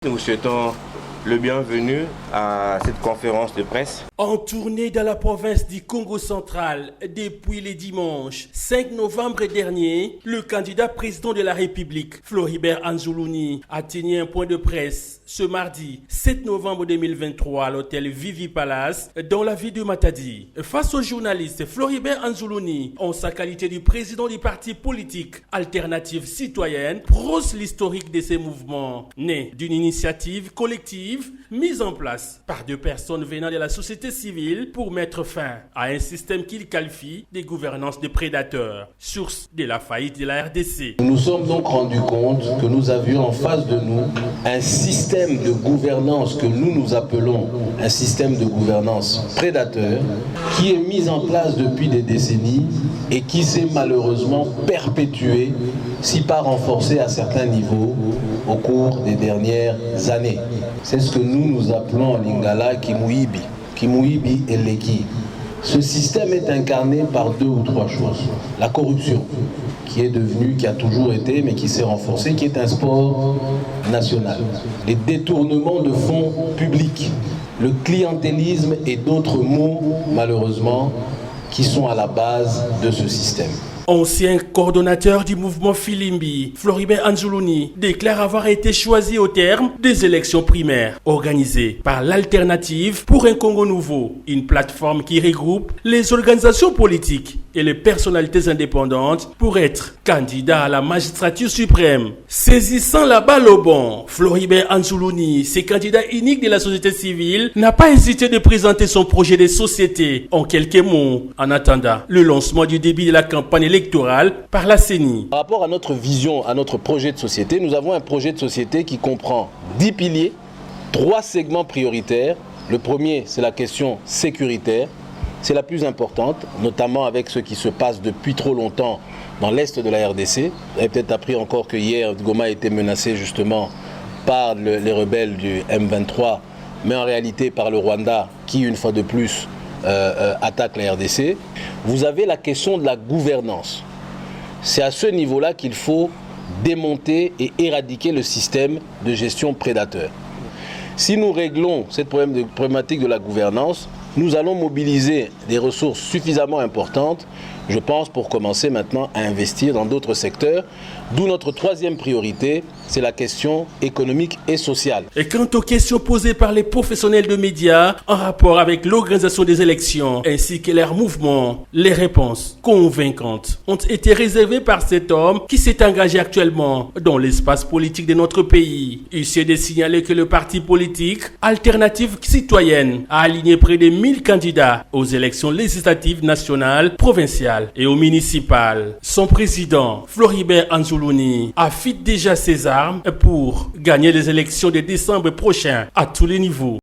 Nous vous souhaitons le bienvenu à cette conférence de presse. En tournée dans la province du Congo central depuis le dimanche 5 novembre dernier, le candidat président de la République, Floribert Anzoulouni, a tenu un point de presse ce mardi 7 novembre 2023 à l'hôtel Vivi Palace dans la ville de Matadi. Face aux journalistes, Floribert Anzoulouni, en sa qualité de président du parti politique Alternative Citoyenne, prose l'historique de ces mouvements nés d'une initiative collective mise en place par deux personnes venant de la société civile pour mettre fin à un système qu'il qualifie de gouvernance de prédateurs, source de la faillite de la RDC. Nous nous sommes donc rendus compte que nous avions en face de nous un système de gouvernance que nous appelons un système de gouvernance prédateur qui est mis en place depuis des décennies et qui s'est malheureusement perpétué, si pas renforcé à certains niveaux au cours des dernières années. C'est ce que nous appelons en lingala Kimuibi. Kimuibi et Leki. Ce système est incarné par deux ou trois choses. La corruption, qui a toujours été, mais qui s'est renforcée, qui est un sport national. Les détournements de fonds publics, le clientélisme et d'autres mots, malheureusement, qui sont à la base de ce système. Ancien coordonnateur du mouvement Filimbi, Floribert Anzoulouni déclare avoir été choisi au terme des élections primaires organisées par l'Alternative pour un Congo nouveau, une plateforme qui regroupe les organisations politiques et les personnalités indépendantes pour être candidat à la magistrature suprême. Saisissant la balle au bon, Floribert Anzoulouni, ce candidat unique de la société civile, n'a pas hésité de présenter son projet de société en quelques mots, en attendant le lancement du début de la campagne électorale par la CENI. Par rapport à notre vision, à notre projet de société, nous avons un projet de société qui comprend 10 piliers, 3 segments prioritaires. Le premier, c'est la question sécuritaire. C'est la plus importante, notamment avec ce qui se passe depuis trop longtemps dans l'est de la RDC. Vous avez peut-être appris encore que hier, Goma a été menacé justement par les rebelles du M23, mais en réalité par le Rwanda qui, une fois de plus, attaque la RDC. Vous avez la question de la gouvernance. C'est à ce niveau-là qu'il faut démonter et éradiquer le système de gestion prédateur. Si nous réglons cette problématique de la gouvernance, nous allons mobiliser des ressources suffisamment importantes, je pense, pour commencer maintenant à investir dans d'autres secteurs, d'où notre troisième priorité, c'est la question économique et sociale. Et quant aux questions posées par les professionnels de médias en rapport avec l'organisation des élections ainsi que leurs mouvements, les réponses convaincantes ont été réservées par cet homme qui s'est engagé actuellement dans l'espace politique de notre pays. Il s'est de signaler que le parti politique Alternative Citoyenne a aligné près de 1000 candidats aux élections législatives nationales, provinciales et aux municipales. Son président, Floribert Anzoulouni, affûte déjà ses armes pour gagner les élections de décembre prochain à tous les niveaux.